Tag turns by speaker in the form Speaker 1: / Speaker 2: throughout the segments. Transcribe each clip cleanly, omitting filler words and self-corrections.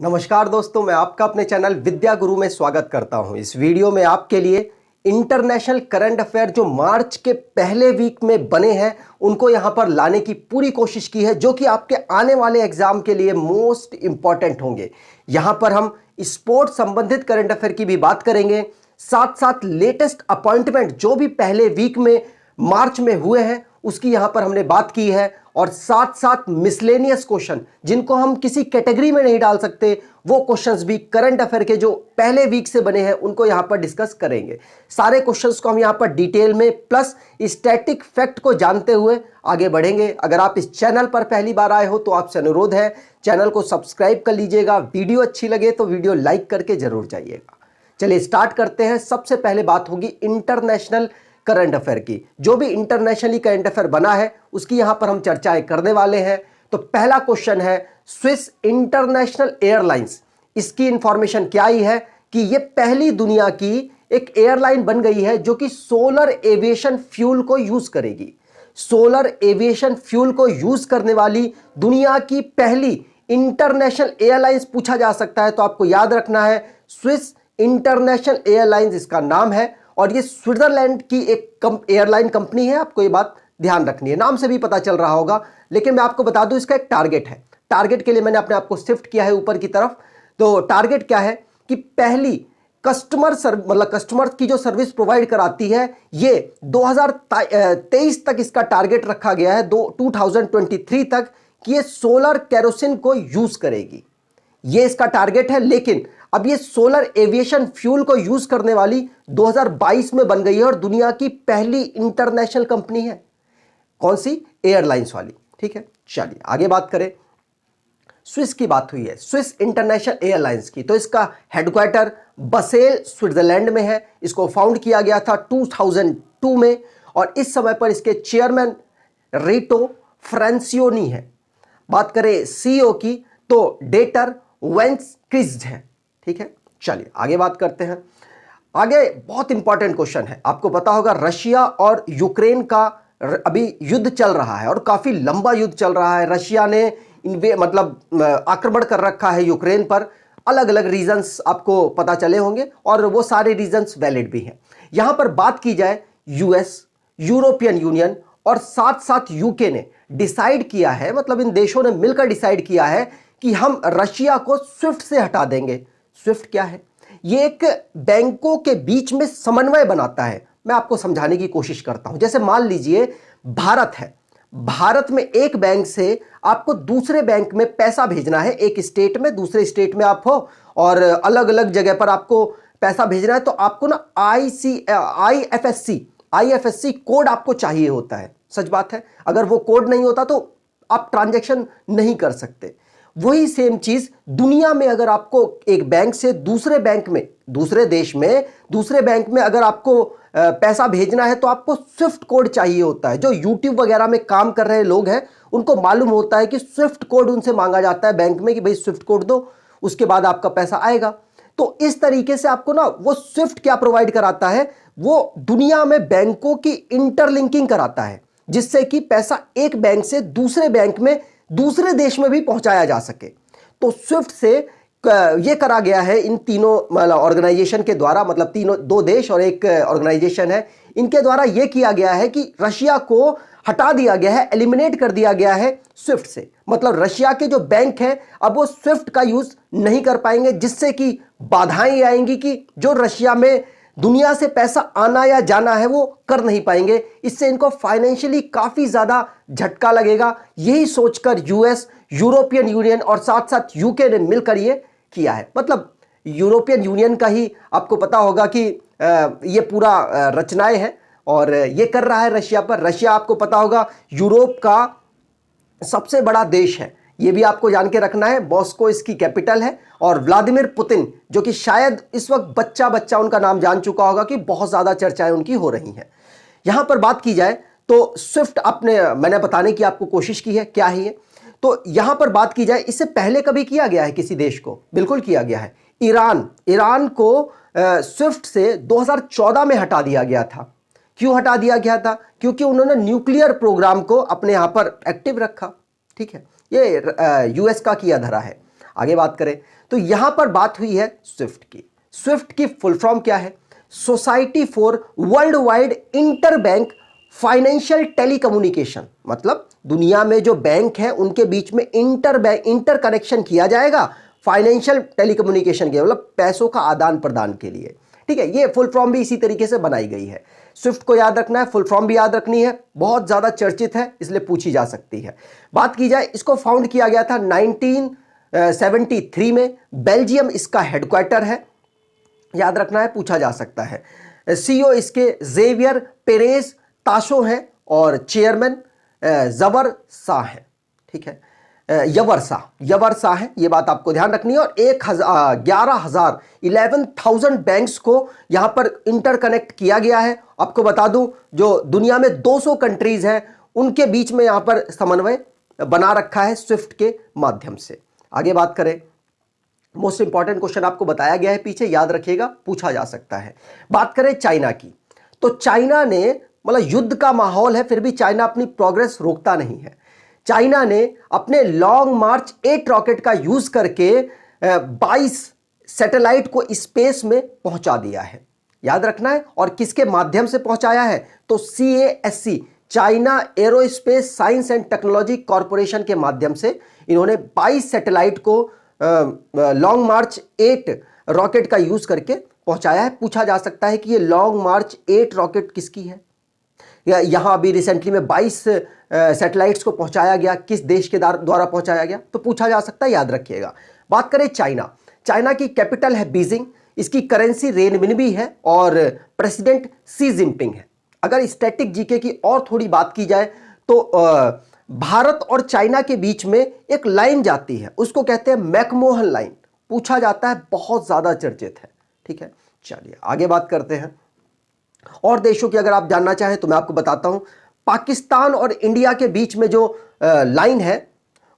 Speaker 1: नमस्कार दोस्तों, मैं आपका अपने चैनल विद्या गुरु में स्वागत करता हूं। इस वीडियो में आपके लिए इंटरनेशनल करंट अफेयर जो मार्च के पहले वीक में बने हैं उनको यहां पर लाने की पूरी कोशिश की है, जो कि आपके आने वाले एग्जाम के लिए मोस्ट इंपॉर्टेंट होंगे। यहां पर हम स्पोर्ट्स संबंधित करंट अफेयर की भी बात करेंगे, साथ साथ लेटेस्ट अपॉइंटमेंट जो भी पहले वीक में मार्च में हुए हैं उसकी यहां पर हमने बात की है, और साथ साथ मिसलेनियस क्वेश्चन जिनको हम किसी कैटेगरी में नहीं डाल सकते वो क्वेश्चंस भी करंट अफेयर के जो पहले वीक से बने हैं उनको यहां पर डिस्कस करेंगे। सारे क्वेश्चंस को हम यहां पर डिटेल में प्लस स्टैटिक फैक्ट को जानते हुए आगे बढ़ेंगे। अगर आप इस चैनल पर पहली बार आए हो तो आपसे अनुरोध है चैनल को सब्सक्राइब कर लीजिएगा। वीडियो अच्छी लगे तो वीडियो लाइक करके जरूर जाइएगा। चलिए स्टार्ट करते हैं। सबसे पहले बात होगी इंटरनेशनल करंट अफेयर की। जो भी इंटरनेशनली करंट अफेयर बना है उसकी यहां पर हम चर्चाएं करने वाले हैं। तो पहला क्वेश्चन है स्विस इंटरनेशनल एयरलाइंस। इसकी इंफॉर्मेशन क्या ही है कि यह पहली दुनिया की एक एयरलाइन बन गई है जो कि सोलर एविएशन फ्यूल को यूज करेगी। सोलर एविएशन फ्यूल को यूज करने वाली दुनिया की पहली इंटरनेशनल एयरलाइंस पूछा जा सकता है तो आपको याद रखना है स्विस इंटरनेशनल एयरलाइंस इसका नाम है, और ये स्विट्जरलैंड की एक एयरलाइन कंपनी है। आपको ये बात ध्यान रखनी है, नाम से भी पता चल रहा होगा। लेकिन मैं आपको बता दूं इसका एक टारगेट है। टारगेट के लिए मैंने अपने आप को शिफ्ट किया है ऊपर की तरफ। तो टारगेट क्या है कि पहली कस्टमर की जो सर्विस प्रोवाइड कराती है ये 2023 तक इसका टारगेट रखा गया है, 2023 तक कि ये सोलर केरोसिन को यूज करेगी। ये इसका टारगेट है। लेकिन अब ये सोलर एविएशन फ्यूल को यूज करने वाली 2022 में बन गई है और दुनिया की पहली इंटरनेशनल कंपनी है। कौन सी? एयरलाइंस वाली। ठीक है, चलिए आगे बात करें। स्विस की बात हुई है, स्विस इंटरनेशनल एयरलाइंस की। तो इसका हेडक्वार्टर बसेल स्विट्जरलैंड में है। इसको फाउंड किया गया था 2002 में, और इस समय पर इसके चेयरमैन रिटो फ्रांसियोनी है। बात करें सीईओ की तो डेटर वेंस्क्रिज्ड है। ठीक है, चलिए आगे बात करते हैं। आगे बहुत इंपॉर्टेंट क्वेश्चन है। आपको पता होगा रशिया और यूक्रेन का अभी युद्ध चल रहा है और काफी लंबा युद्ध चल रहा है। रशिया ने आक्रमण कर रखा है यूक्रेन पर। अलग अलग रीजंस आपको पता चले होंगे और वो सारे रीजंस वैलिड भी हैं। यहां पर बात की जाए यूएस, यूरोपियन यूनियन और साथ साथ यूके ने डिसाइड किया है, मतलब इन देशों ने मिलकर डिसाइड किया है कि हम रशिया को स्विफ्ट से हटा देंगे। स्विफ्ट क्या है? ये एक बैंकों के बीच में समन्वय बनाता है। मैं आपको समझाने की कोशिश करता हूं। जैसे मान लीजिए भारत है, भारत में एक बैंक से आपको दूसरे बैंक में पैसा भेजना है। एक स्टेट में दूसरे स्टेट में आप हो और अलग अलग जगह पर आपको पैसा भेजना है, तो आपको ना आईएफएससी कोड आपको चाहिए होता है। सच बात है, अगर वो कोड नहीं होता तो आप ट्रांजैक्शन नहीं कर सकते। वही सेम चीज दुनिया में, अगर आपको एक बैंक से दूसरे बैंक में, दूसरे देश में दूसरे बैंक में अगर आपको पैसा भेजना है तो आपको स्विफ्ट कोड चाहिए होता है। जो यूट्यूब वगैरह में काम कर रहे लोग हैं उनको मालूम होता है कि स्विफ्ट कोड उनसे मांगा जाता है बैंक में कि भाई स्विफ्ट कोड दो, उसके बाद आपका पैसा आएगा। तो इस तरीके से आपको ना वो स्विफ्ट क्या प्रोवाइड कराता है, वो दुनिया में बैंकों की इंटरलिंकिंग कराता है, जिससे कि पैसा एक बैंक से दूसरे बैंक में दूसरे देश में भी पहुंचाया जा सके। तो स्विफ्ट से ये करा गया है इन तीनों ऑर्गेनाइजेशन के द्वारा, मतलब तीनों, दो देश और एक ऑर्गेनाइजेशन है, इनके द्वारा यह किया गया है कि रशिया को हटा दिया गया है, एलिमिनेट कर दिया गया है स्विफ्ट से। मतलब रशिया के जो बैंक हैं अब वो स्विफ्ट का यूज नहीं कर पाएंगे, जिससे कि बाधाएं आएंगी कि जो रशिया में दुनिया से पैसा आना या जाना है वो कर नहीं पाएंगे। इससे इनको फाइनेंशियली काफी ज्यादा झटका लगेगा। यही सोचकर यूएस, यूरोपियन यूनियन और साथ साथ यूके ने मिलकर ये किया है। मतलब यूरोपियन यूनियन का ही आपको पता होगा कि ये पूरा रचनाएं हैं और ये कर रहा है रशिया पर। रशिया आपको पता होगा यूरोप का सबसे बड़ा देश है, ये भी आपको जान के रखना है। मॉस्को इसकी कैपिटल है, और व्लादिमीर पुतिन, जो कि शायद इस वक्त बच्चा उनका नाम जान चुका होगा कि बहुत ज्यादा चर्चाएं उनकी हो रही हैं। यहां पर बात की जाए तो स्विफ्ट मैंने बताने की आपको कोशिश की है क्या है ये। तो यहां पर बात की जाए, इससे पहले कभी किया गया है किसी देश को? बिल्कुल किया गया है। ईरान को स्विफ्ट से 2014 में हटा दिया गया था। क्यों हटा दिया गया था? क्योंकि उन्होंने न्यूक्लियर प्रोग्राम को अपने यहां पर एक्टिव रखा। ठीक है, ये यूएस का किया धरा है। आगे बात करें तो यहां पर बात हुई है स्विफ्ट की। स्विफ्ट की फुल फॉर्म क्या है? Society for world wide inter bank financial telecommunication. मतलब दुनिया में जो बैंक है उनके बीच में इंटर कनेक्शन किया जाएगा फाइनेंशियल टेलीकम्युनिकेशन के, मतलब पैसों का आदान प्रदान के लिए। ठीक है, ये फुल फॉर्म भी इसी तरीके से बनाई गई है। स्विफ्ट को याद रखना है, फुल फॉर्म भी याद रखनी है, बहुत ज्यादा चर्चित है इसलिए पूछी जा सकती है। बात की जाए, इसको फाउंड किया गया था 1973 में, बेल्जियम इसका हेडक्वार्टर है, याद रखना है, पूछा जा सकता है। सीईओ इसके जेवियर पेरेज ताशो हैं और चेयरमैन जबर शाह है। ठीक है, यवर शाह है, ये बात आपको ध्यान रखनी है। और 11,000 बैंक्स को यहां पर इंटरकनेक्ट किया गया है। आपको बता दूं, जो दुनिया में 200 कंट्रीज हैं उनके बीच में यहां पर समन्वय बना रखा है स्विफ्ट के माध्यम से। आगे बात करें, मोस्ट इंपॉर्टेंट क्वेश्चन आपको बताया गया है पीछे, याद रखिएगा, पूछा जा सकता है। बात करें चाइना की, तो चाइना ने, मतलब युद्ध का माहौल है फिर भी चाइना अपनी प्रोग्रेस रोकता नहीं है। चाइना ने अपने लॉन्ग मार्च 8 रॉकेट का यूज करके 22 सैटेलाइट को स्पेस में पहुंचा दिया है, याद रखना है। और किसके माध्यम से पहुंचाया है? तो CASC, China aerospace science and technology corporation के माध्यम से इन्होंने 22 सैटेलाइट को लॉन्ग मार्च 8 रॉकेट का यूज करके पहुंचाया है। पूछा जा सकता है कि ये लॉन्ग मार्च 8 रॉकेट किसकी है? यहां अभी रिसेंटली में 22 सैटेलाइट्स को पहुंचाया गया, किस देश के द्वारा पहुंचाया गया? तो पूछा जा सकता है, याद रखिएगा। बात करें चाइना की कैपिटल है बीजिंग, इसकी करेंसी रेनमिनबी है और प्रेसिडेंट शी जिनपिंग है। अगर स्टैटिक जीके की और थोड़ी बात की जाए तो भारत और चाइना के बीच में एक लाइन जाती है, उसको कहते हैं मैकमोहन लाइन, पूछा जाता है, बहुत ज्यादा चर्चित है। ठीक है, चलिए आगे बात करते हैं। और देशों की अगर आप जानना चाहें तो मैं आपको बताता हूं, पाकिस्तान और इंडिया के बीच में जो लाइन है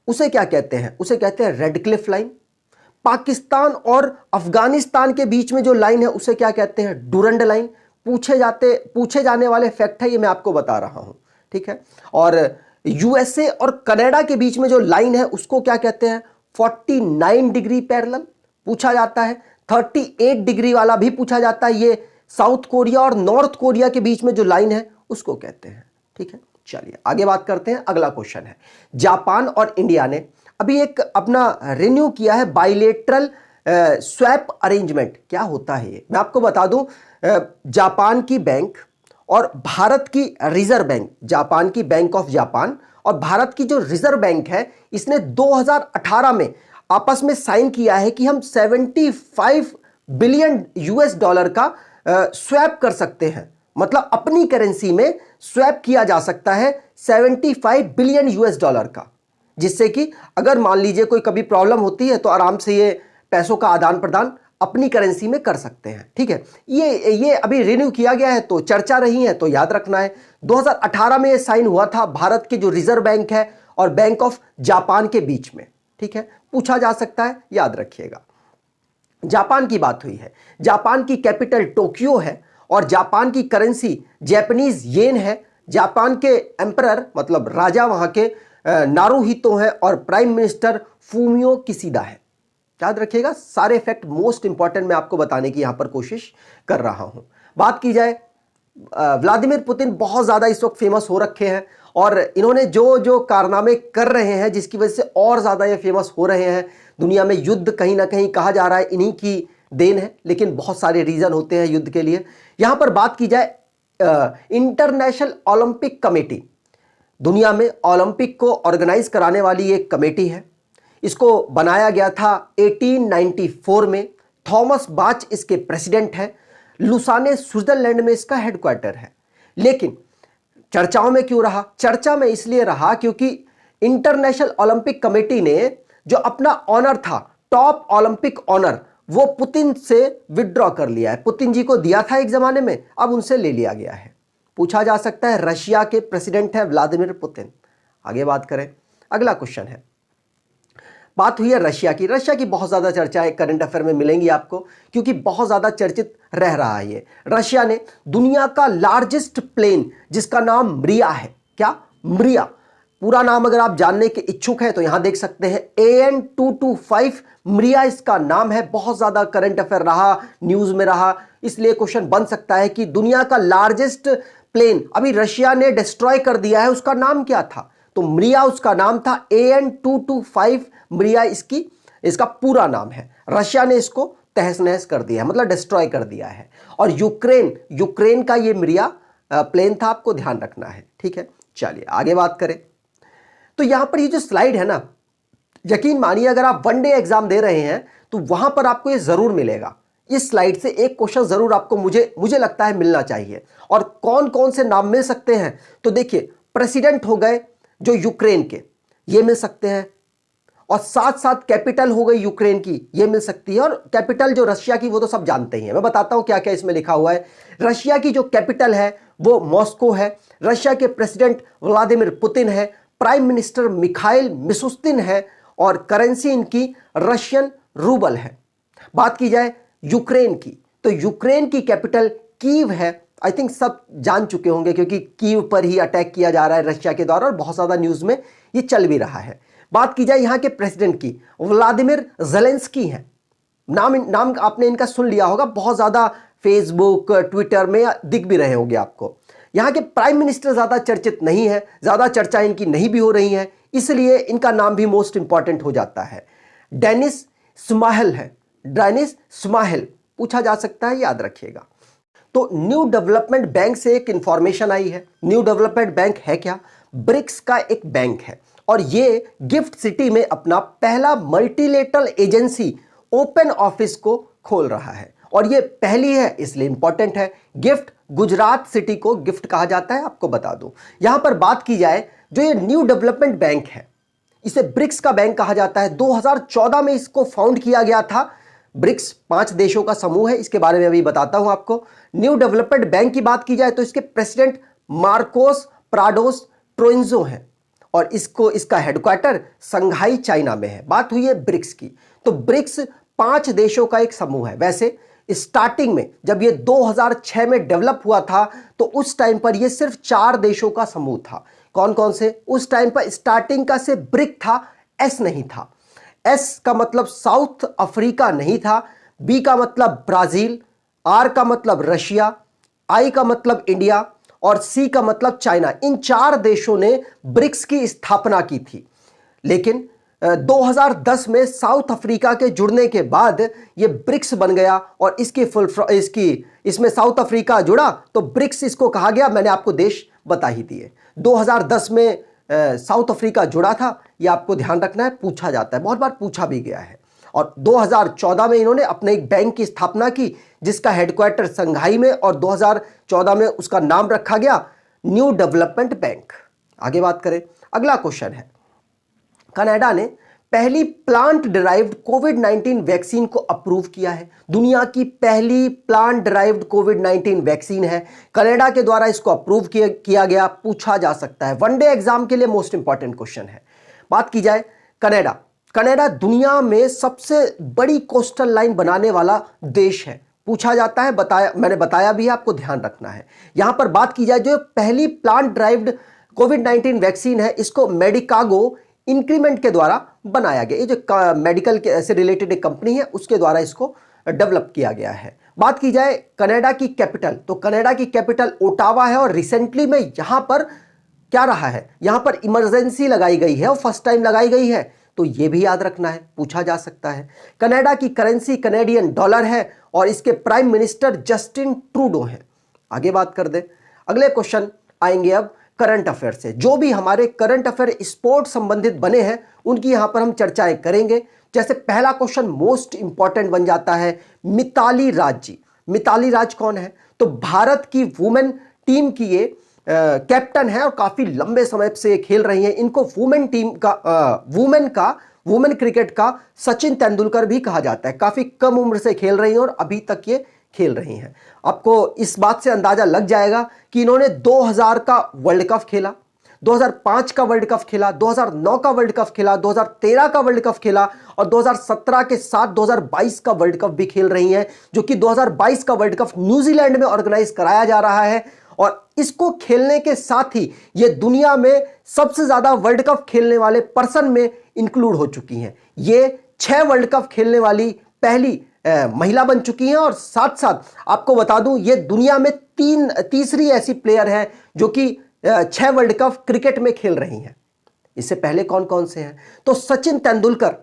Speaker 1: उसे क्या कहते हैं? उसे कहते हैं रेड क्लिफ लाइन। पाकिस्तान और अफगानिस्तान के बीच में जो लाइन है उसे क्या कहते हैं? Durand line. पूछे जाने वाले फैक्ट है, ये मैं आपको बता रहा हूं। ठीक है, और यूएसए और कनाडा के बीच में जो लाइन है उसको क्या कहते हैं? 49 डिग्री पैरेलल पूछा जाता है। 38 डिग्री वाला भी पूछा जाता है, ये साउथ कोरिया और नॉर्थ कोरिया के बीच में जो लाइन है उसको कहते हैं। ठीक है, चलिए आगे बात करते हैं। अगला क्वेश्चन है, जापान और इंडिया ने अभी एक अपना रिन्यू किया है बाइलेटरल स्वैप अरेंजमेंट। क्या होता है ये? मैं आपको बता दूं, जापान की बैंक और भारत की रिजर्व बैंक, जापान की बैंक ऑफ जापान और भारत की जो रिजर्व बैंक है, इसने 2018 में आपस में साइन किया है कि हम 75 बिलियन US डॉलर का स्वैप कर सकते हैं। मतलब अपनी करेंसी में स्वैप किया जा सकता है 75 बिलियन US डॉलर का, जिससे कि अगर मान लीजिए कोई कभी प्रॉब्लम होती है तो आराम से ये पैसों का आदान प्रदान अपनी करेंसी में कर सकते हैं। ठीक है, ये अभी रिन्यू किया गया है तो चर्चा रही है, तो याद रखना है 2018 में ये साइन हुआ था भारत के जो रिजर्व बैंक है और बैंक ऑफ जापान के बीच में। ठीक है, पूछा जा सकता है, याद रखिएगा। जापान की बात हुई है, जापान की कैपिटल टोक्यो है और जापान की करेंसी जापानीज येन है। जापान के एम्परर मतलब राजा वहां के नारुहितो हैं और प्राइम मिनिस्टर फूमियो किशिदा है। याद रखिएगा, सारे फैक्ट मोस्ट इंपॉर्टेंट मैं आपको बताने की यहां पर कोशिश कर रहा हूं। बात की जाए, व्लादिमीर पुतिन बहुत ज्यादा इस वक्त फेमस हो रखे हैं और इन्होंने जो जो कारनामे कर रहे हैं जिसकी वजह से और ज्यादा ये फेमस हो रहे हैं। दुनिया में युद्ध कहीं ना कहीं कहा जा रहा है इन्हीं की देन है, लेकिन बहुत सारे रीजन होते हैं युद्ध के लिए। यहां पर बात की जाए, इंटरनेशनल ओलंपिक कमेटी दुनिया में ओलंपिक को ऑर्गेनाइज कराने वाली एक कमेटी है। इसको बनाया गया था 1894 में। थॉमस बाच इसके प्रेसिडेंट है। लुसाने स्विट्जरलैंड में इसका हेडक्वार्टर है। लेकिन चर्चाओं में क्यों रहा? चर्चा में इसलिए रहा क्योंकि इंटरनेशनल ओलंपिक कमेटी ने जो अपना ऑनर था, टॉप ओलंपिक ऑनर, वो पुतिन से विड्रॉ कर लिया है। पुतिन जी को दिया था एक जमाने में, अब उनसे ले लिया गया है। पूछा जा सकता है, रशिया के प्रेसिडेंट है व्लादिमीर पुतिन। आगे बात करें, अगला क्वेश्चन है, बात हुई है रशिया की। रशिया की बहुत ज्यादा चर्चाएं करंट अफेयर में मिलेंगी आपको, क्योंकि बहुत ज्यादा चर्चित रह रहा है ये। रशिया ने दुनिया का लार्जेस्ट प्लेन जिसका नाम मरिया है, क्या? मरिया, पूरा नाम अगर आप जानने के इच्छुक हैं तो यहां देख सकते हैं, AN-225 मरिया इसका नाम है। बहुत ज्यादा करंट अफेयर रहा, न्यूज में रहा, इसलिए क्वेश्चन बन सकता है कि दुनिया का लार्जेस्ट प्लेन अभी रशिया ने डिस्ट्रॉय कर दिया है, उसका नाम क्या था? तो मरिया उसका नाम था। AN-225 मरिया इसका पूरा नाम है। रशिया ने इसको तहस नहस कर दिया है, मतलब डिस्ट्रॉय कर दिया है। और यूक्रेन का ये मरिया प्लेन था, आपको ध्यान रखना है, ठीक है। चलिए आगे बात करें। तो यहां पर ये जो स्लाइड है ना, यकीन मानिए अगर आप वनडे एग्जाम दे रहे हैं तो वहां पर आपको ये जरूर मिलेगा। इस स्लाइड से एक क्वेश्चन जरूर आपको मुझे लगता है मिलना चाहिए। और कौन कौन से नाम मिल सकते हैं? तो देखिए, प्रेसिडेंट हो गए जो यूक्रेन के, ये मिल सकते हैं। और साथ साथ कैपिटल हो गई यूक्रेन की, ये मिल सकती है। और कैपिटल जो रशिया की वो तो सब जानते ही हैं, मैं बताता हूं क्या क्या इसमें लिखा हुआ है। रशिया की जो कैपिटल है वो मॉस्को है। रशिया के प्रेसिडेंट व्लादिमीर पुतिन है। प्राइम मिनिस्टर मिखाइल मिशुस्तिन है। और करेंसी इनकी रशियन रूबल है। बात की जाए यूक्रेन की, तो यूक्रेन की कैपिटल कीव है। आई थिंक सब जान चुके होंगे क्योंकि कीव पर ही अटैक किया जा रहा है रशिया के द्वारा और बहुत ज़्यादा न्यूज़ में ये चल भी रहा है। बात की जाए यहाँ के प्रेसिडेंट की, व्लादिमीर ज़ेलेंस्की हैं। नाम आपने इनका सुन लिया होगा, बहुत ज़्यादा फेसबुक ट्विटर में दिख भी रहे होंगे आपको। यहाँ के प्राइम मिनिस्टर ज़्यादा चर्चित नहीं है, ज़्यादा चर्चा इनकी नहीं भी हो रही है, इसलिए इनका नाम भी मोस्ट इंपॉर्टेंट हो जाता है। डेनिस शुमाहेल है। डेनिस शुमाहेल पूछा जा सकता है, याद रखिएगा। तो न्यू डेवलपमेंट बैंक से एक इंफॉर्मेशन आई है। न्यू डेवलपमेंट बैंक है क्या? ब्रिक्स का एक बैंक है और ये गिफ्ट सिटी में अपना पहला मल्टीलेटरल एजेंसी ओपन ऑफिस को खोल रहा है। और ये पहली है इसलिए इंपॉर्टेंट है। गिफ्ट गुजरात सिटी को गिफ्ट कहा जाता है, आपको बता दूं। यहां पर बात की जाए, जो ये न्यू डेवलपमेंट बैंक है इसे ब्रिक्स का बैंक कहा जाता है। 2014 में इसको फाउंड किया गया था। ब्रिक्स 5 देशों का समूह है, इसके बारे में अभी बताता हूं आपको। न्यू डेवलपमेंट बैंक की बात की जाए तो इसके प्रेसिडेंट मार्कोस प्राडोस ट्रोइंजो हैं और इसका हेडक्वार्टर संघाई चाइना में है। बात हुई है ब्रिक्स की, तो ब्रिक्स 5 देशों का एक समूह है। वैसे स्टार्टिंग में जब ये 2006 में डेवलप हुआ था तो उस टाइम पर ये सिर्फ 4 देशों का समूह था। कौन कौन से? उस टाइम पर स्टार्टिंग का से ब्रिक था, एस नहीं था। एस का मतलब साउथ अफ्रीका नहीं था, बी का मतलब ब्राजील, आर का मतलब रशिया, आई का मतलब इंडिया और सी का मतलब चाइना। इन 4 देशों ने ब्रिक्स की स्थापना की थी। लेकिन 2010 में साउथ अफ्रीका के जुड़ने के बाद ये ब्रिक्स बन गया और इसमें साउथ अफ्रीका जुड़ा तो ब्रिक्स इसको कहा गया। मैंने आपको देश बता ही दिए। 2010 में साउथ अफ्रीका जुड़ा था, ये आपको ध्यान रखना है, पूछा जाता है, बहुत बार पूछा भी गया है। और 2014 में इन्होंने अपने एक बैंक की स्थापना की जिसका हेडक्वार्टर संघाई में, और 2014 में उसका नाम रखा गया न्यू डेवलपमेंट बैंक। आगे बात करें, अगला क्वेश्चन है, कनाडा ने पहली प्लांट डिराइव्ड कोविड-19 वैक्सीन को अप्रूव किया है। दुनिया की पहली प्लांट डिराइव्ड कोविड-19 वैक्सीन है, कनाडा के द्वारा इसको अप्रूव किया गया। पूछा जा सकता है, वनडे एग्जाम के लिए मोस्ट इंपॉर्टेंट क्वेश्चन है। बात की जाए कनाडा दुनिया में सबसे बड़ी कोस्टल लाइन बनाने वाला देश है। पूछा जाता है, मैंने बताया भी है, आपको ध्यान रखना है। यहां पर बात की जाए, जो पहली प्लांट ड्राइव्ड कोविड-19 वैक्सीन है इसको मेडिकागो इंक्रीमेंट के द्वारा बनाया गया। ये जो मेडिकल से रिलेटेड एक कंपनी है उसके द्वारा इसको डेवलप किया गया है। बात की जाए कनाडा की कैपिटल, तो कनाडा की कैपिटल ओटावा है और रिसेंटली में यहां पर क्या रहा है, यहां पर इमरजेंसी लगाई गई है और फर्स्ट टाइम लगाई गई है, तो यह भी याद रखना है, पूछा जा सकता है। कनाडा की करेंसी कैनेडियन डॉलर है और इसके प्राइम मिनिस्टर जस्टिन ट्रूडो हैं। आगे बात कर दे, अगले क्वेश्चन आएंगे अब करंट अफेयर से। जो भी हमारे करंट अफेयर स्पोर्ट संबंधित बने हैं उनकी यहां पर हम चर्चाएं करेंगे। जैसे पहला क्वेश्चन मोस्ट इंपॉर्टेंट बन जाता है, मिताली राज जी। मिताली राज कौन है? तो भारत की वुमेन टीम की ये कैप्टन है और काफी लंबे समय से खेल रही हैं। इनको वुमेन टीम का वुमेन क्रिकेट का सचिन तेंदुलकर भी कहा जाता है। काफी कम उम्र से खेल रही हैं और अभी तक ये खेल रही हैं। आपको इस बात से अंदाजा लग जाएगा कि इन्होंने 2000 का वर्ल्ड कप खेला, 2005 का वर्ल्ड कप खेला, 2009 का वर्ल्ड कप खेला, 2013 का वर्ल्ड कप खेला और 2017 के साथ 2022 का वर्ल्ड कप भी खेल रही हैं, जो कि 2022 का वर्ल्ड कप न्यूजीलैंड में ऑर्गेनाइज कराया जा रहा है। और इसको खेलने के साथ ही ये दुनिया में सबसे ज्यादा वर्ल्ड कप खेलने वाले पर्सन में इंक्लूड हो चुकी हैं। ये 6 वर्ल्ड कप खेलने वाली पहली महिला बन चुकी हैं और साथ साथ आपको बता दूं ये दुनिया में तीसरी ऐसी प्लेयर है जो कि 6 वर्ल्ड कप क्रिकेट में खेल रही हैं। इससे पहले कौन कौन से हैं? तो सचिन तेंदुलकर,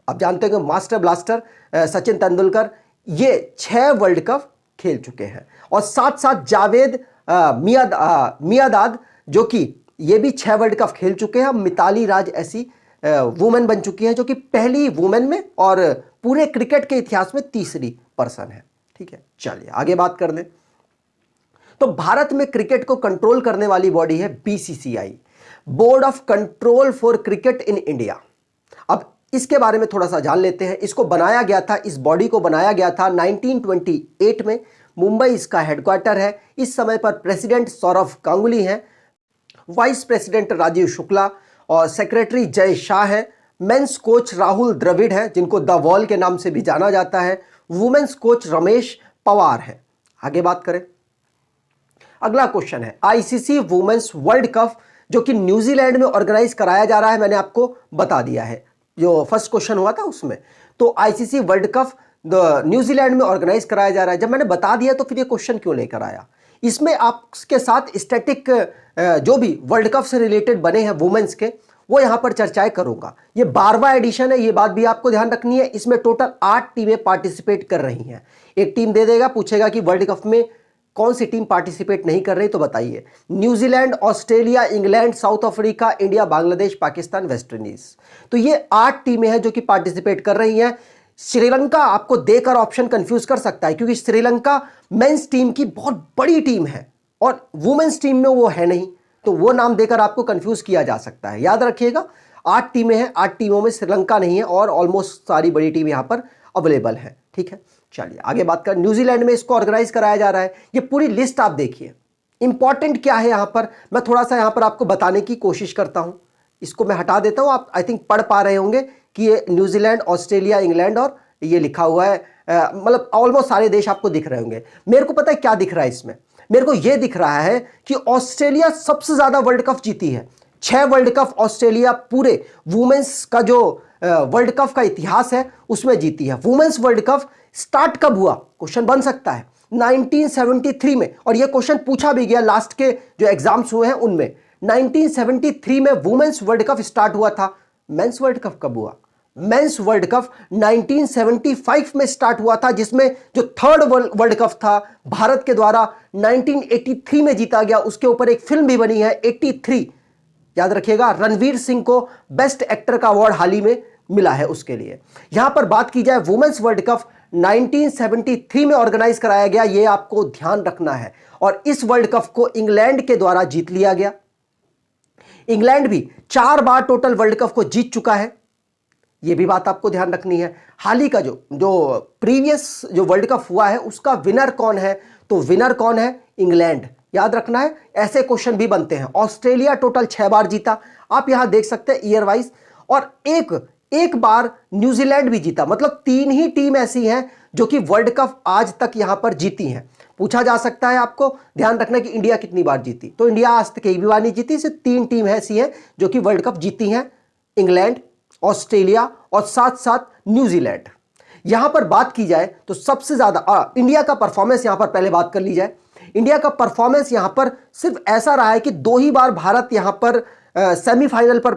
Speaker 1: आप जानते हैं कि मास्टर ब्लास्टर सचिन तेंदुलकर ये 6 वर्ल्ड कप खेल चुके हैं और साथ साथ जावेद मियांदाद जो कि ये भी 6 वर्ल्ड कप खेल चुके हैं। मिताली राज ऐसी वुमेन बन चुकी है जो कि पहली वुमेन में और पूरे क्रिकेट के इतिहास में तीसरी पर्सन है। ठीक है, चलिए आगे बात कर लें। तो भारत में क्रिकेट को कंट्रोल करने वाली बॉडी है BCCI, board of control for cricket in India. अब इसके बारे में थोड़ा सा जान लेते हैं। इसको बनाया गया था, इस बॉडी को बनाया गया था 1928 में। मुंबई इसका हेडक्वार्टर है। इस समय पर प्रेसिडेंट सौरव गांगुली हैं, वाइस प्रेसिडेंट राजीव शुक्ला और सेक्रेटरी जय शाह है। मेंस कोच राहुल द्रविड़ है जिनको द वॉल के नाम से भी जाना जाता है। वुमेन्स कोच रमेश पवार है। आगे बात करें, अगला क्वेश्चन है ICC वुमेन्स वर्ल्ड कप जो कि न्यूजीलैंड में ऑर्गेनाइज कराया जा रहा है। मैंने आपको बता दिया है जो फर्स्ट क्वेश्चन हुआ था उसमें। तो ICC वर्ल्ड कप न्यूजीलैंड में ऑर्गेनाइज कराया जा रहा है। जब मैंने बता दिया तो फिर ये क्वेश्चन क्यों लेकर आया? इसमें आपके साथ स्टैटिक जो भी वर्ल्ड कप से रिलेटेड बने हैं वुमेन्स के, वो यहां पर चर्चाएं करूंगा। ये 12वां एडिशन है, ये बात भी आपको ध्यान रखनी है। इसमें टोटल 8 टीमें पार्टिसिपेट कर रही हैं। एक टीम दे देगा, पूछेगा कि वर्ल्ड कप में कौन सी टीम पार्टिसिपेट नहीं कर रही, तो बताइए। New Zealand, Australia, England, south Africa, India, Bangladesh, Pakistan, West Indies. तो ये 8 टीमें हैं जो कि पार्टिसिपेट कर रही हैं। श्रीलंका आपको देकर ऑप्शन कंफ्यूज कर सकता है क्योंकि श्रीलंका मेंस टीम की बहुत बड़ी टीम है और वुमेन्स टीम में वो है नहीं, तो वो नाम देकर आपको कंफ्यूज किया जा सकता है। याद रखिएगा 8 टीमें हैं, 8 टीमों में श्रीलंका नहीं है और ऑलमोस्ट सारी बड़ी टीम यहां पर अवेलेबल है। ठीक है, चलिए आगे बात कर। न्यूजीलैंड में इसको ऑर्गेनाइज कराया जा रहा है। ये पूरी लिस्ट आप देखिए। इंपॉर्टेंट क्या है यहां पर, मैं थोड़ा सा यहां पर आपको बताने की कोशिश करता हूं। इसको मैं हटा देता हूं। आप आई थिंक पढ़ पा रहे होंगे कि ये न्यूजीलैंड, ऑस्ट्रेलिया, इंग्लैंड और ये लिखा हुआ है, मतलब ऑलमोस्ट सारे देश आपको दिख रहे होंगे। मेरे को पता है क्या दिख रहा है इसमें, मेरे को यह दिख रहा है कि ऑस्ट्रेलिया सबसे ज्यादा वर्ल्ड कप जीती है। 6 वर्ल्ड कप ऑस्ट्रेलिया पूरे वुमेन्स का जो वर्ल्ड कप का इतिहास है उसमें जीती है। वुमेन्स वर्ल्ड कप स्टार्ट कब हुआ, क्वेश्चन बन सकता है 1973 में, और यह क्वेश्चन पूछा भी गया लास्ट के जो एग्जाम्स हुए हैं उनमें। 1973 में वुमेन्स वर्ल्ड कप स्टार्ट हुआ था। मेंस वर्ल्ड कप कब हुआ? मेंस वर्ल्ड कप 1975 में स्टार्ट हुआ था, जिसमें जो थर्ड वर्ल्ड कप था भारत के द्वारा 1983 में जीता गया। उसके ऊपर एक फिल्म भी बनी है 83, याद रखिएगा। रणवीर सिंह को बेस्ट एक्टर का अवार्ड हाल ही में मिला है उसके लिए। यहां पर बात की जाए वुमेन्स वर्ल्ड कप 1973 में ऑर्गेनाइज कराया गया, यह आपको ध्यान रखना है। और इस वर्ल्ड कप को इंग्लैंड के द्वारा जीत लिया गया। इंग्लैंड भी 4 बार टोटल वर्ल्ड कप को जीत चुका है, यह भी बात आपको ध्यान रखनी है। हाल ही का जो प्रीवियस जो वर्ल्ड कप हुआ है उसका विनर कौन है, तो विनर कौन है? इंग्लैंड, याद रखना है। ऐसे क्वेश्चन भी बनते हैं। ऑस्ट्रेलिया टोटल 6 बार जीता, आप यहां देख सकते हैं ईयर वाइज, और एक बार न्यूजीलैंड भी जीता। मतलब 3 ही टीम ऐसी हैं जो कि वर्ल्ड कप आज तक यहां पर जीती हैं। पूछा जा सकता है आपको ध्यान रखना कि इंडिया कितनी बार जीती, तो इंडिया आज तक एक भी बार नहीं जीती। सिर्फ 3 टीम ऐसी हैं जो कि वर्ल्ड कप जीती हैं, इंग्लैंड, ऑस्ट्रेलिया और साथ साथ न्यूजीलैंड। यहां पर बात की जाए तो सबसे ज्यादा इंडिया का परफॉर्मेंस यहां पर पहले बात कर ली जाए। इंडिया का परफॉर्मेंस यहां पर सिर्फ ऐसा रहा है कि 2 ही बार भारत यहां पर सेमीफाइनल पर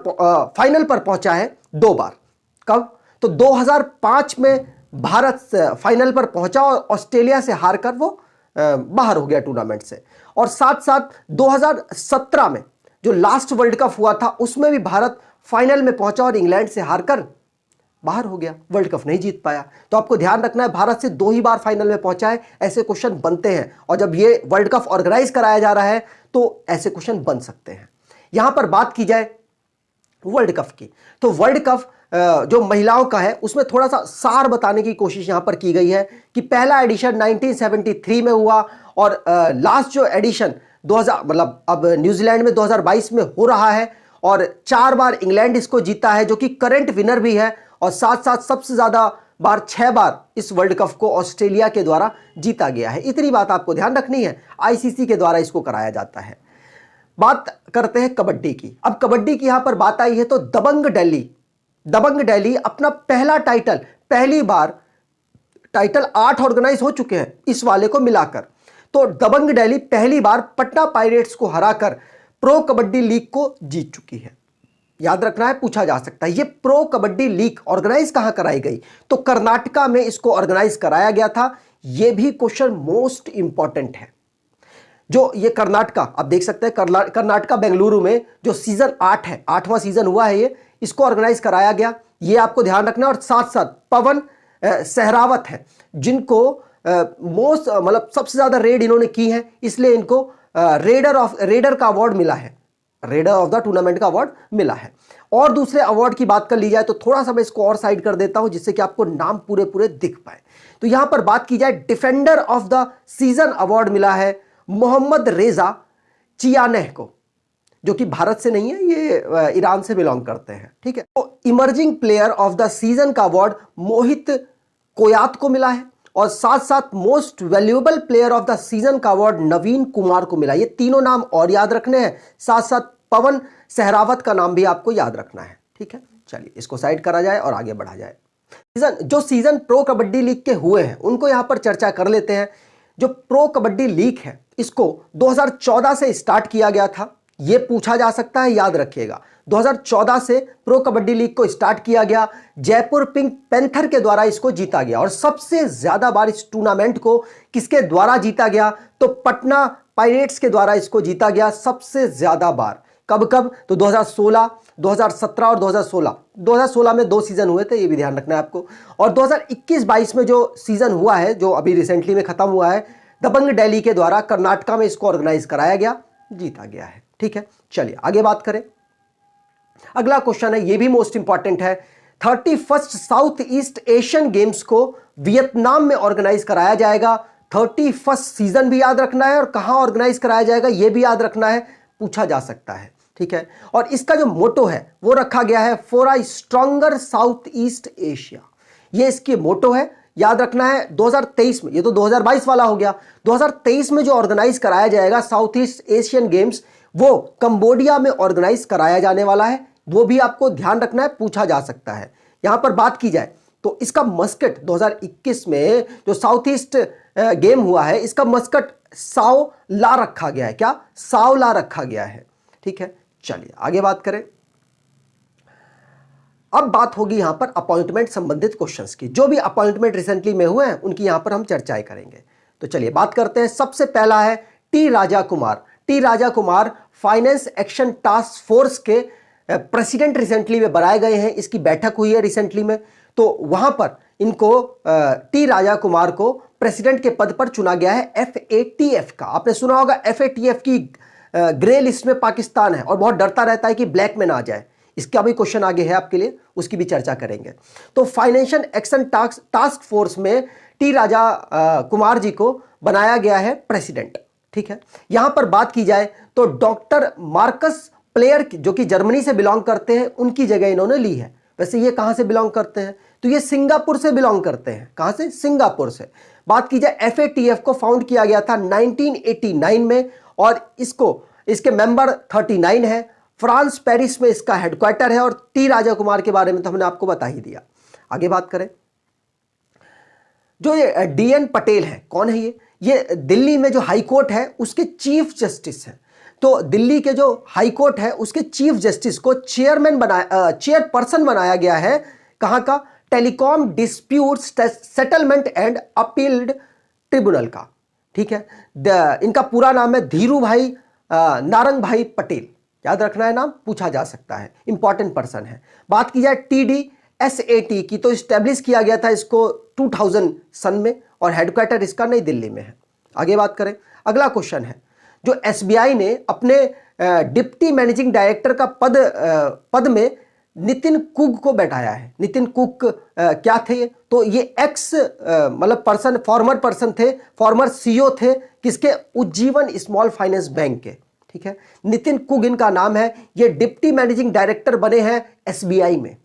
Speaker 1: फाइनल पर पहुंचा है, 2 बार। कब? तो 2005 में भारत फाइनल पर पहुंचा और ऑस्ट्रेलिया से हारकर वो बाहर हो गया टूर्नामेंट से। और साथ साथ 2017 में जो लास्ट वर्ल्ड कप हुआ था उसमें भी भारत फाइनल में पहुंचा और इंग्लैंड से हारकर बाहर हो गया, वर्ल्ड कप नहीं जीत पाया। तो आपको ध्यान रखना है भारत से 2 ही बार फाइनल में पहुंचा है। ऐसे क्वेश्चन बनते हैं और जब ये वर्ल्ड कप ऑर्गेनाइज कराया जा रहा है तो ऐसे क्वेश्चन बन सकते हैं। यहां पर बात की जाए वर्ल्ड कप की, तो वर्ल्ड कप जो महिलाओं का है उसमें थोड़ा सा सार बताने की कोशिश यहां पर की गई है कि पहला एडिशन 1973 में हुआ और लास्ट जो एडिशन 2000 मतलब अब न्यूजीलैंड में 2022 में हो रहा है, और 4 बार इंग्लैंड इसको जीता है जो कि करंट विनर भी है। और साथ साथ सबसे ज्यादा बार 6 बार इस वर्ल्ड कप को ऑस्ट्रेलिया के द्वारा जीता गया है। इतनी बात आपको ध्यान रखनी है, आईसीसी के द्वारा इसको कराया जाता है। बात करते हैं कबड्डी की। अब कबड्डी की यहां पर बात आई है तो दबंग दिल्ली अपना पहला टाइटल, पहली बार टाइटल 8 ऑर्गेनाइज हो चुके हैं इस वाले को मिलाकर, तो दबंग दिल्ली पहली बार पटना पायरेट्स को हराकर प्रो कबड्डी लीग को जीत चुकी है। याद रखना है, पूछा जा सकता है ये प्रो कबड्डी लीग ऑर्गेनाइज कहां कराई गई, तो कर्नाटका में इसको ऑर्गेनाइज कराया गया था। यह भी क्वेश्चन मोस्ट इंपॉर्टेंट है। जो ये कर्नाटका, आप देख सकते हैं कर्नाटका बेंगलुरु में जो सीजन 8 है, 8वां सीजन हुआ है ये, इसको ऑर्गेनाइज कराया गया, ये आपको ध्यान रखना है। और साथ साथ पवन सहरावत है जिनको मोस्ट मतलब सबसे ज्यादा रेड इन्होंने की है, इसलिए इनको रेडर का अवार्ड मिला है, रेडर ऑफ द टूर्नामेंट का अवार्ड मिला है। और दूसरे अवार्ड की बात कर ली जाए तो थोड़ा सा मैं इसको और साइड कर देता हूं जिससे कि आपको नाम पूरे पूरे दिख पाए। तो यहां पर बात की जाए, defender of the season award मिला है मोहम्मद रेजा चियानेह को, जो कि भारत से नहीं है, ये ईरान से बिलोंग करते हैं, ठीक है। तो emerging player of the season का अवार्ड मोहित कोयात को मिला है, और साथ साथ most valuable player of the season का अवार्ड नवीन कुमार को मिला। ये तीनों नाम और याद रखने हैं, साथ साथ पवन सहरावत का नाम भी आपको याद रखना है, ठीक है। चलिए इसको साइड करा जाए और आगे बढ़ा जाए। सीजन प्रो कबड्डी लीग के हुए हैं उनको यहां पर चर्चा कर लेते हैं। जो प्रो कबड्डी लीग है इसको 2014 से स्टार्ट किया गया था, यह पूछा जा सकता है, याद रखिएगा। 2014 से प्रो कबड्डी लीग को स्टार्ट किया गया, जयपुर पिंक पैंथर के द्वारा इसको जीता गया। और सबसे ज्यादा बार इस टूर्नामेंट को किसके द्वारा जीता गया, तो पटना पायरेट्स के द्वारा इसको जीता गया सबसे ज्यादा बार। कब तो 2016, 2017 और 2016 में 2 सीजन हुए थे, ये भी ध्यान रखना है आपको। और 2021-22 में जो सीजन हुआ है, जो अभी रिसेंटली में खत्म हुआ है, दबंग दिल्ली के द्वारा कर्नाटका में इसको ऑर्गेनाइज कराया गया, जीता गया है, ठीक है। चलिए आगे बात करें। अगला क्वेश्चन है, ये भी मोस्ट इंपॉर्टेंट है। 31st south east Asian games को वियतनाम में ऑर्गेनाइज कराया जाएगा। 31st सीजन भी याद रखना है और कहां ऑर्गेनाइज कराया जाएगा यह भी याद रखना है, पूछा जा सकता है, ठीक है। और इसका जो मोटो है वो रखा गया है for a stronger south east Asia, ये इसकी मोटो है, याद रखना है। 2023 में, ये तो 2022 वाला हो गया, 2023 में जो ऑर्गेनाइज कराया जाएगा साउथ ईस्ट एशियन गेम्स, वो कंबोडिया में ऑर्गेनाइज कराया जाने वाला है, वो भी आपको ध्यान रखना है, पूछा जा सकता है। यहां पर बात की जाए तो इसका मस्कट 2021 में जो साउथ ईस्ट गेम हुआ है, इसका मस्कट साओ ला रखा गया है। क्या? साओ ला रखा गया है, ठीक है। चलिए आगे बात करें। अब बात होगी यहां पर अपॉइंटमेंट संबंधित क्वेश्चंस की। जो भी अपॉइंटमेंट रिसेंटली में हुए हैं उनकी यहां पर हम चर्चाएं करेंगे। तो चलिए बात करते हैं। सबसे पहला है T Raja Kumar. T Raja Kumar finance action task force के प्रेसिडेंट रिसेंटली में बनाए गए हैं। इसकी बैठक हुई है रिसेंटली में, तो वहां पर इनको टी राजा कुमार को प्रेसिडेंट के पद पर चुना गया है। FATF का आपने सुना होगा, FATF की ग्रे लिस्ट में पाकिस्तान है और बहुत डरता रहता है कि ब्लैक में ना आ जाए। इसका भी क्वेश्चन आगे है आपके लिए, उसकी भी चर्चा करेंगे। तो फाइनेंशियल एक्शन टास्क फोर्स में टी राजा कुमार जी को बनाया गया है प्रेसिडेंट, ठीक है। यहां पर बात की जाए तो डॉक्टर मार्कस प्लेयर जो कि जर्मनी से बिलोंग करते हैं, उनकी जगह इन्होंने ली है। वैसे ये कहां से बिलोंग करते हैं, तो ये सिंगापुर से बिलोंग करते हैं। कहां से? सिंगापुर से। बात की जाए FATF को फाउंड किया गया था 1989 में और इसके मेंबर 39 है। फ्रांस पेरिस में इसका हेडक्वार्टर है और टी राजा कुमार के बारे में तो हमने आपको बता ही दिया। आगे बात करें। जो ये DN पटेल है, कौन है ये दिल्ली में जो हाई कोर्ट है उसके चीफ जस्टिस हैं। तो दिल्ली के जो हाई कोर्ट है उसके चीफ जस्टिस को चेयरपर्सन बनाया गया है। कहां का? Telecom dispute settlement and appealed tribunal का, ठीक है। इनका पूरा नाम है धीरू भाई नारंग भाई पटेल। याद रखना है नाम, पूछा जा सकता है, इंपॉर्टेंट पर्सन है। बात की जाए TDSAT की, तो स्टैब्लिश किया गया था इसको 2000 सन में और हेडक्वार्टर इसका नई दिल्ली में है। आगे बात करें। अगला क्वेश्चन है, जो SBI ने अपने डिप्टी मैनेजिंग डायरेक्टर का पद में नितिन कुग को बैठाया है। नितिन कुग क्या थे? तो ये फॉर्मर पर्सन थे, फॉर्मर CEO थे किसके? उज्जीवन स्मॉल फाइनेंस बैंक के, ठीक है। नितिन कुग इनका नाम है। ये डिप्टी मैनेजिंग डायरेक्टर बने हैं SBI में।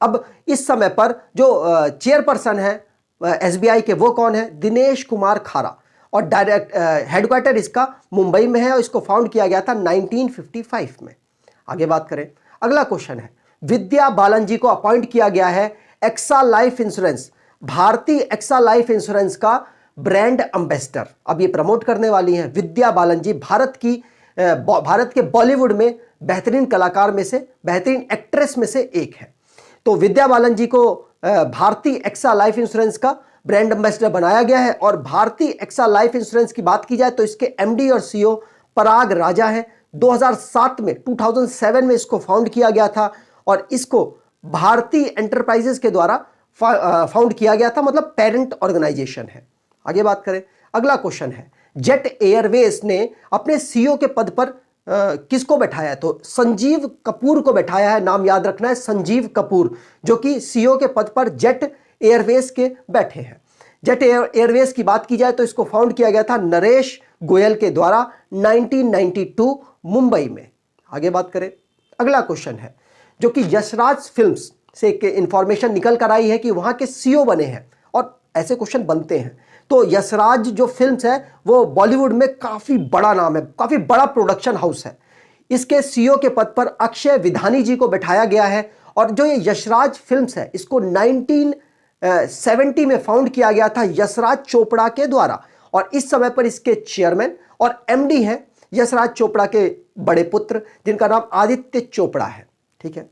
Speaker 1: अब इस समय पर जो चेयरपर्सन है एसबीआई के, वो कौन है? दिनेश कुमार खारा। और डायरेक्ट हेडक्वार्टर इसका मुंबई में है और इसको फाउंड किया गया था 1955 में। आगे बात करें, अगला क्वेश्चन है, विद्या बालन जी को अपॉइंट किया गया है एक्सा लाइफ इंश्योरेंस, भारतीय एक्सा लाइफ इंश्योरेंस का ब्रांड एम्बेसडर। अब ये प्रमोट करने वाली हैं विद्या बालन जी, भारत के बॉलीवुड में बेहतरीन कलाकार में से, बेहतरीन एक्ट्रेस में से एक है। तो विद्या बालन जी को भारतीय एक्सा लाइफ इंश्योरेंस का ब्रांड एम्बेसडर बनाया गया है। और भारतीय एक्सा लाइफ इंश्योरेंस की बात की जाए तो इसके एमडी और सीईओ पराग राजा हैं। 2007 में इसको फाउंड किया गया था और इसको भारतीय एंटरप्राइजेस के द्वारा फाउंड किया गया था, मतलब पेरेंट ऑर्गेनाइजेशन है। आगे बात करें, अगला क्वेश्चन है, जेट एयरवेज ने अपने सीईओ के पद पर किसको बैठाया है? तो संजीव कपूर को बैठाया है। नाम याद रखना है, संजीव कपूर, जो कि सीईओ के पद पर जेट एयरवेज के बैठे हैं। जेट एयरवेज की बात की जाए तो इसको फाउंड किया गया था नरेश गोयल के द्वारा 1992 मुंबई में। आगे बात करें, अगला क्वेश्चन है जो कि यशराज फिल्म्स से एक इंफॉर्मेशन निकल कर आई है कि वहां के सीईओ बने हैं, और ऐसे क्वेश्चन बनते हैं। तो यशराज जो फिल्म्स है वो बॉलीवुड में काफी बड़ा नाम है, काफी बड़ा प्रोडक्शन हाउस है। इसके सीईओ के पद पर अक्षय विधानी जी को बैठाया गया है। और जो ये यशराज फिल्म्स है इसको 1970 में फाउंड किया गया था यशराज चोपड़ा के द्वारा। और इस समय पर इसके चेयरमैन और एमडी हैं यशराज चोपड़ा के बड़े पुत्र, जिनका नाम आदित्य चोपड़ा है। ठीक है,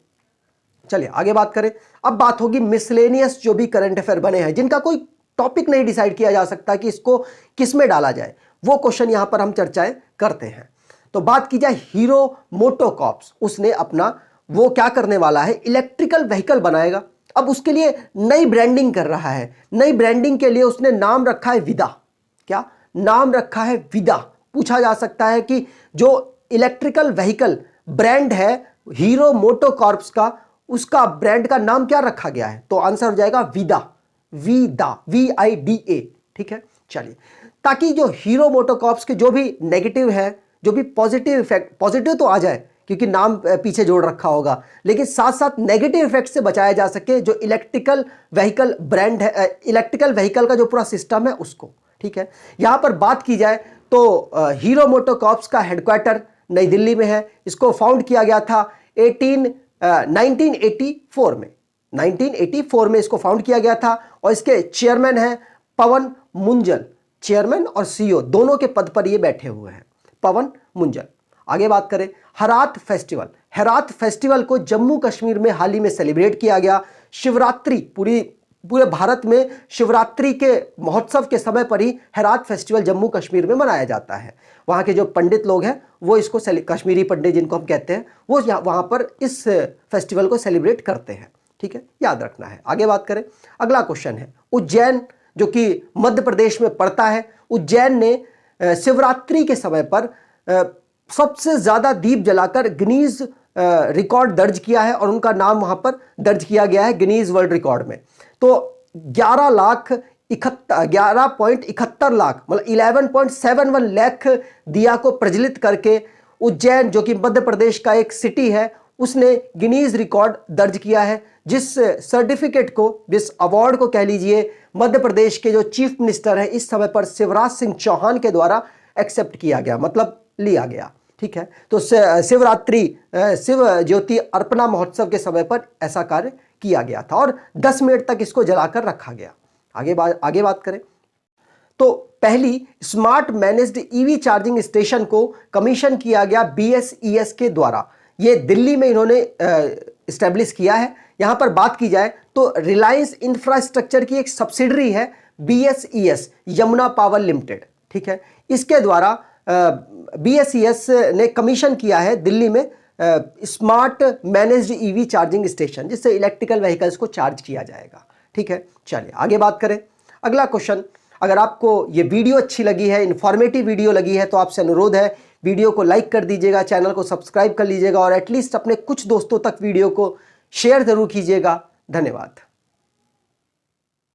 Speaker 1: चलिए आगे बात करें। अब बात होगी मिसलेनियस जो भी करंट अफेयर बने हैं, जिनका कोई टॉपिक नहीं डिसाइड किया जा सकता कि इसको किस में डाला जाए, वो क्वेश्चन यहां पर हम चर्चाएं करते हैं। तो बात की जाए हीरो मोटोकॉर्प्स, उसने अपना वो क्या करने वाला है, इलेक्ट्रिकल व्हीकल बनाएगा। अब उसके लिए नई ब्रांडिंग कर रहा है। नई ब्रांडिंग के लिए उसने नाम रखा है विदा। क्या नाम रखा है? विदा। पूछा जा सकता है कि जो इलेक्ट्रिकल व्हीकल ब्रांड है हीरो मोटोकॉर्प्स का, उसका ब्रांड का नाम क्या रखा गया है? तो आंसर हो जाएगा विदा। विदा, VIDA। ठीक है, चलिए, ताकि जो हीरो मोटोकॉर्प्स के जो भी नेगेटिव है, जो भी पॉजिटिव इफेक्ट, पॉजिटिव तो आ जाए क्योंकि नाम पीछे जोड़ रखा होगा, लेकिन साथ साथ नेगेटिव इफेक्ट से बचाया जा सके जो इलेक्ट्रिकल व्हीकल ब्रांड है, इलेक्ट्रिकल व्हीकल का जो पूरा सिस्टम है उसको। ठीक है, यहां पर बात की जाए तो हीरो मोटोकॉर्प्स का हेडक्वार्टर नई दिल्ली में है। इसको फाउंड किया गया था 1984 में। 1984 में इसको फाउंड किया गया था और इसके चेयरमैन हैं पवन मुंजल। चेयरमैन और सीईओ दोनों के पद पर ये बैठे हुए हैं, पवन मुंजल। आगे बात करें, हेरात फेस्टिवल। हेरात फेस्टिवल को जम्मू कश्मीर में हाल ही में सेलिब्रेट किया गया। शिवरात्रि, पूरे भारत में शिवरात्रि के महोत्सव के समय पर ही हेरात फेस्टिवल जम्मू कश्मीर में मनाया जाता है। वहाँ के जो पंडित लोग हैं वो इसको कश्मीरी पंडित जिनको हम कहते हैं, वो वहाँ पर इस फेस्टिवल को सेलिब्रेट करते हैं। ठीक है, याद रखना है। आगे बात करें, अगला क्वेश्चन है उज्जैन, जो कि मध्य प्रदेश में पड़ता है। उज्जैन ने शिवरात्रि के समय पर सबसे ज्यादा दीप जलाकर गिनीज रिकॉर्ड दर्ज किया है और उनका नाम वहां पर दर्ज किया गया है गिनीज वर्ल्ड रिकॉर्ड में। तो 11.71 लाख मतलब 11.71 लाख दिया को प्रज्वलित करके उज्जैन, जो कि मध्य प्रदेश का एक सिटी है, उसने गिनीज रिकॉर्ड दर्ज किया है। जिस सर्टिफिकेट को, जिस अवार्ड को कह लीजिए, मध्य प्रदेश के जो चीफ मिनिस्टर है इस समय पर शिवराज सिंह चौहान के द्वारा एक्सेप्ट किया गया, मतलब लिया गया। ठीक है, तो शिवरात्रि शिव ज्योति अर्पणा महोत्सव के समय पर ऐसा कार्य किया गया था और 10 मिनट तक इसको जलाकर रखा गया। आगे बात करें तो पहली smart managed EV charging station को कमीशन किया गया BSES के द्वारा। ये दिल्ली में इन्होंने एस्टेब्लिश किया है। यहां पर बात की जाए तो रिलायंस इंफ्रास्ट्रक्चर की एक सब्सिडरी है BSES, यमुना पावर लिमिटेड। ठीक है, इसके द्वारा BSES ने कमीशन किया है दिल्ली में smart managed EV charging station, जिससे इलेक्ट्रिकल व्हीकल्स को चार्ज किया जाएगा। ठीक है, चलिए आगे बात करें। अगला क्वेश्चन, अगर आपको ये वीडियो अच्छी लगी है, इंफॉर्मेटिव वीडियो लगी है, तो आपसे अनुरोध है वीडियो को लाइक कर दीजिएगा, चैनल को सब्सक्राइब कर लीजिएगा और एटलीस्ट अपने कुछ दोस्तों तक वीडियो को शेयर जरूर कीजिएगा। धन्यवाद।